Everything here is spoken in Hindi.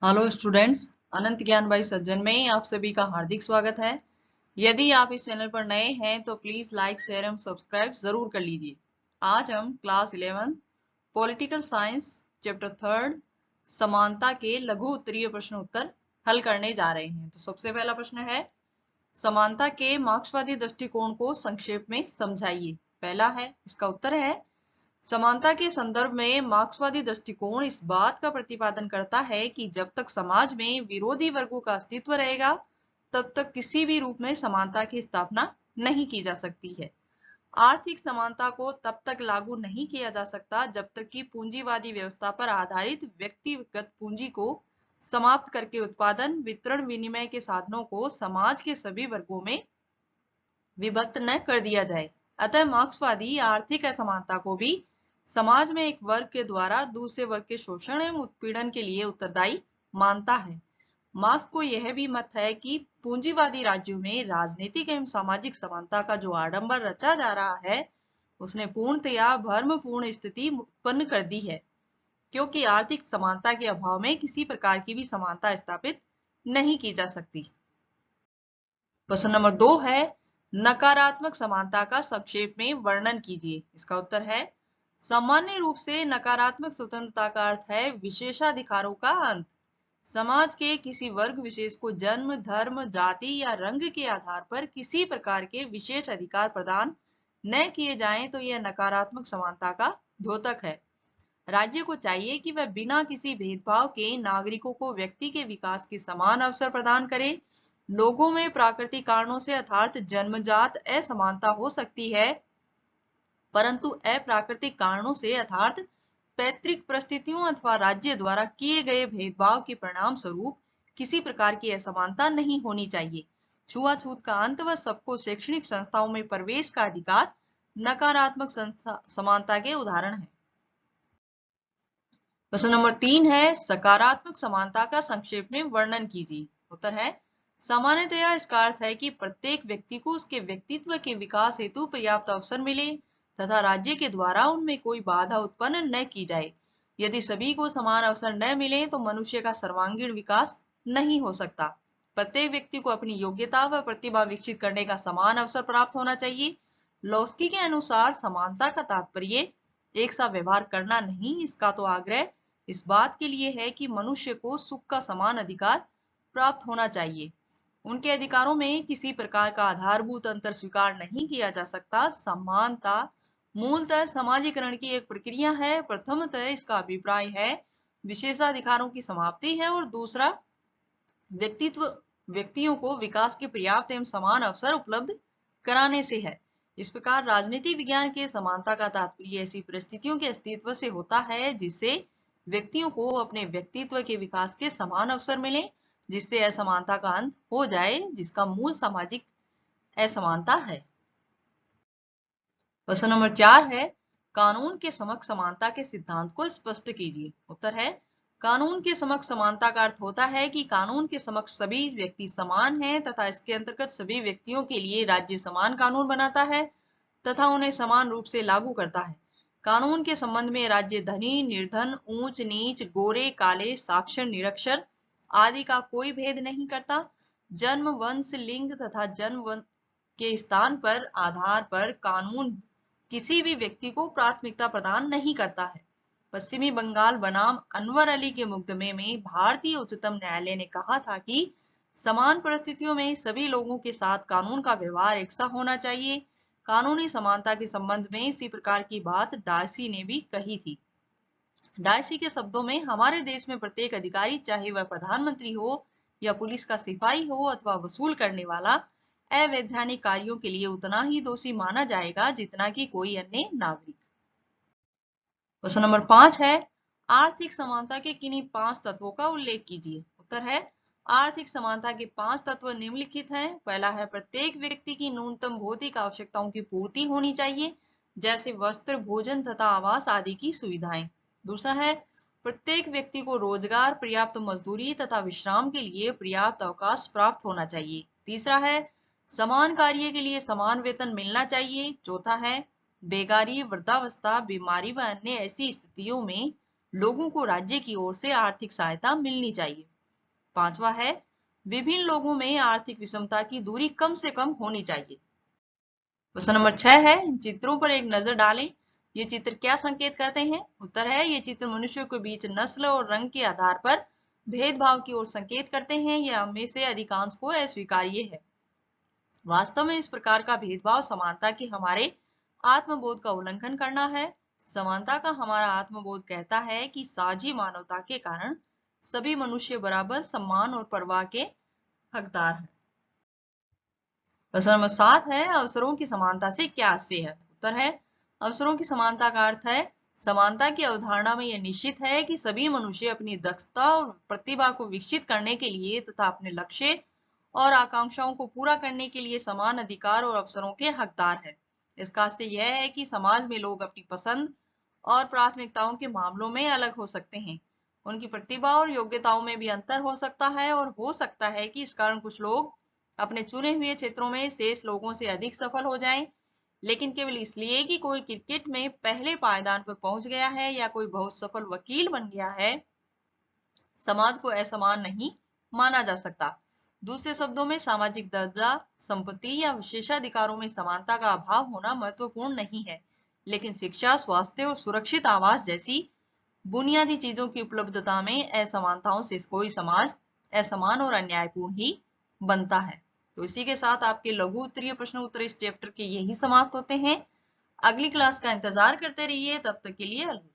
हेलो स्टूडेंट्स, अनंत ज्ञान भाई सज्जन में आप सभी का हार्दिक स्वागत है। यदि आप इस चैनल पर नए हैं तो प्लीज लाइक शेयर एवं सब्सक्राइब जरूर कर लीजिए। आज हम क्लास 11 पॉलिटिकल साइंस चैप्टर 3 समानता के लघु उत्तरीय प्रश्न उत्तर हल करने जा रहे हैं। तो सबसे पहला प्रश्न है, समानता के मार्क्सवादी दृष्टिकोण को संक्षेप में समझाइए। पहला है, इसका उत्तर है, समानता के संदर्भ में मार्क्सवादी दृष्टिकोण इस बात का प्रतिपादन करता है कि जब तक समाज में विरोधी वर्गों का अस्तित्व रहेगा तब तक किसी भी रूप में समानता की स्थापना नहीं की जा सकती है। आर्थिक समानता को तब तक लागू नहीं किया जा सकता जब तक कि पूंजीवादी व्यवस्था पर आधारित व्यक्तिगत पूंजी को समाप्त करके उत्पादन, वितरण, विनिमय के साधनों को समाज के सभी वर्गों में विभक्त न कर दिया जाए। अतः मार्क्सवादी आर्थिक असमानता को भी समाज में एक वर्ग के द्वारा दूसरे वर्ग के शोषण एवं उत्पीड़न के लिए उत्तरदायी मानता है। मार्क्स को यह भी मत है कि पूंजीवादी राज्यों में राजनीतिक एवं सामाजिक समानता का जो आडंबर रचा जा रहा है उसने पूर्णतया भ्रमपूर्ण स्थिति उत्पन्न कर दी है, क्योंकि आर्थिक समानता के अभाव में किसी प्रकार की भी समानता स्थापित नहीं की जा सकती। प्रश्न नंबर 2 है, नकारात्मक समानता का संक्षेप में वर्णन कीजिए। इसका उत्तर है, सामान्य रूप से नकारात्मक स्वतंत्रता का अर्थ है विशेषाधिकारों का अंत। समाज के किसी वर्ग विशेष को जन्म, धर्म, जाति या रंग के आधार पर किसी प्रकार के विशेष अधिकार प्रदान न किए जाएं तो यह नकारात्मक समानता का द्योतक है। राज्य को चाहिए कि वह बिना किसी भेदभाव के नागरिकों को व्यक्ति के विकास के समान अवसर प्रदान करे। लोगों में प्राकृतिक कारणों से अर्थात जन्मजात असमानता हो सकती है, परंतु अप्राकृतिक कारणों से अर्थात पैतृक परिस्थितियों अथवा राज्य द्वारा किए गए भेदभाव के परिणाम स्वरूप किसी प्रकार की असमानता नहीं होनी चाहिए। छुआछूत का अंत व सबको शैक्षणिक संस्थाओं में प्रवेश का अधिकार नकारात्मक समानता के उदाहरण है। प्रश्न नंबर 3 है, सकारात्मक समानता का संक्षेप में वर्णन कीजिए। उत्तर है, सामान्यतया इसका अर्थ है कि प्रत्येक व्यक्ति को उसके व्यक्तित्व के विकास हेतु पर्याप्त अवसर मिले तथा राज्य के द्वारा उनमें कोई बाधा उत्पन्न न की जाए। यदि सभी को समान अवसर न मिले तो मनुष्य का सर्वांगीण विकास नहीं हो सकता। प्रत्येक व्यक्ति को अपनी योग्यता व प्रतिभा विकसित करने का समान अवसर प्राप्त होना चाहिए। लोस्की के अनुसार समानता का तात्पर्य एक सा व्यवहार करना नहीं, इसका तो आग्रह इस बात के लिए है कि मनुष्य को सुख का समान अधिकार प्राप्त होना चाहिए। उनके अधिकारों में किसी प्रकार का आधारभूत अंतर स्वीकार नहीं किया जा सकता। समानता मूलतः समाजीकरण की एक प्रक्रिया है। प्रथमतः इसका अभिप्राय है विशेषाधिकारों की समाप्ति है और दूसरा व्यक्तियों को विकास के पर्याप्त एवं समान अवसर उपलब्ध कराने से है। इस प्रकार राजनीति विज्ञान के समानता का तात्पर्य ऐसी परिस्थितियों के अस्तित्व से होता है जिससे व्यक्तियों को अपने व्यक्तित्व के विकास के समान अवसर मिले, जिससे असमानता का अंत हो जाए, जिसका मूल सामाजिक असमानता है। प्रश्न नंबर 4 है, कानून के समक्ष समानता के सिद्धांत को स्पष्ट कीजिए। उत्तर है, कानून के समक्ष समानता का अर्थ होता है कि कानून के समक्ष सभी व्यक्ति समान हैं तथा इसके अंतर्गत सभी व्यक्तियों के लिए राज्य समान कानून बनाता है तथा उन्हें समान रूप से लागू करता है। कानून के संबंध में राज्य धनी, निर्धन, ऊंच नीच, गोरे, काले, साक्षर, निरक्षर आदि का कोई भेद नहीं करता। जन्म, वंश, लिंग तथा जन्म के स्थान पर आधार पर कानून किसी भी व्यक्ति को प्राथमिकता प्रदान नहीं करता है। पश्चिमी बंगाल बनाम अनवर अली के मुकदमे में भारतीय उच्चतम न्यायालय ने कहा था कि समान परिस्थितियों में सभी लोगों के साथ कानून का व्यवहार एक सा होना चाहिए। कानूनी समानता के संबंध में इसी प्रकार की बात डार्सी ने भी कही थी। डार्सी के शब्दों में, हमारे देश में प्रत्येक अधिकारी, चाहे वह प्रधानमंत्री हो या पुलिस का सिपाही हो अथवा वसूल करने वाला, अवैधानिक कार्यों के लिए उतना ही दोषी माना जाएगा जितना कि कोई अन्य नागरिक। प्रश्न नंबर 5 है, आर्थिक समानता के किन्हीं 5 तत्वों का उल्लेख कीजिए। उत्तर है, आर्थिक समानता के 5 तत्व निम्नलिखित हैं। पहला है, प्रत्येक व्यक्ति की न्यूनतम भौतिक आवश्यकताओं की पूर्ति होनी चाहिए, जैसे वस्त्र, भोजन तथा आवास आदि की सुविधाएं। दूसरा है, प्रत्येक व्यक्ति को रोजगार, पर्याप्त मजदूरी तथा विश्राम के लिए पर्याप्त अवकाश प्राप्त होना चाहिए। तीसरा है, समान कार्य के लिए समान वेतन मिलना चाहिए। चौथा है, बेगारी, वृद्धावस्था, बीमारी व अन्य ऐसी स्थितियों में लोगों को राज्य की ओर से आर्थिक सहायता मिलनी चाहिए। 5वां है विभिन्न लोगों में आर्थिक विषमता की दूरी कम से कम होनी चाहिए। क्वेश्चन नंबर 6 है चित्रों पर एक नजर डालें। ये चित्र क्या संकेत करते हैं? उत्तर है ये चित्र मनुष्यों के बीच नस्ल और रंग के आधार पर भेदभाव की ओर संकेत करते हैं। यह हम में से अधिकांश को अस्वीकार्य है। वास्तव में इस प्रकार का भेदभाव समानता के हमारे आत्मबोध का उल्लंघन करना है। समानता का हमारा आत्मबोध कहता है कि साझी मानवता के कारण सभी मनुष्य बराबर सम्मान और परवाह के हकदार हैं। प्रश्न नंबर 7 है अवसरों की समानता से क्या आशय है? उत्तर है अवसरों की समानता का अर्थ है समानता की अवधारणा में यह निश्चित है कि सभी मनुष्य अपनी दक्षता और प्रतिभा को विकसित करने के लिए तथा अपने लक्ष्य और आकांक्षाओं को पूरा करने के लिए समान अधिकार और अवसरों के हकदार है। इसका आशय यह है कि समाज में लोग अपनी पसंद और प्राथमिकताओं के मामलों में अलग हो सकते हैं। उनकी प्रतिभा और योग्यताओं में भी अंतर हो सकता है और हो सकता है कि इस कारण कुछ लोग अपने चुने हुए क्षेत्रों में शेष लोगों से अधिक सफल हो जाएं, लेकिन केवल इसलिए कि कोई क्रिकेट में पहले पायदान पर पहुंच गया है या कोई बहुत सफल वकील बन गया है, समाज को असमान नहीं माना जा सकता। दूसरे शब्दों में सामाजिक दर्जा, संपत्ति या विशेषाधिकारों में समानता का अभाव होना महत्वपूर्ण नहीं है, लेकिन शिक्षा, स्वास्थ्य और सुरक्षित आवास जैसी बुनियादी चीजों की उपलब्धता में असमानताओं से कोई समाज असमान और अन्यायपूर्ण ही बनता है। तो इसी के साथ आपके लघु उत्तरीय प्रश्न उत्तर इस चैप्टर के यही समाप्त होते हैं। अगली क्लास का इंतजार करते रहिए, तब तक के लिए अलविदा।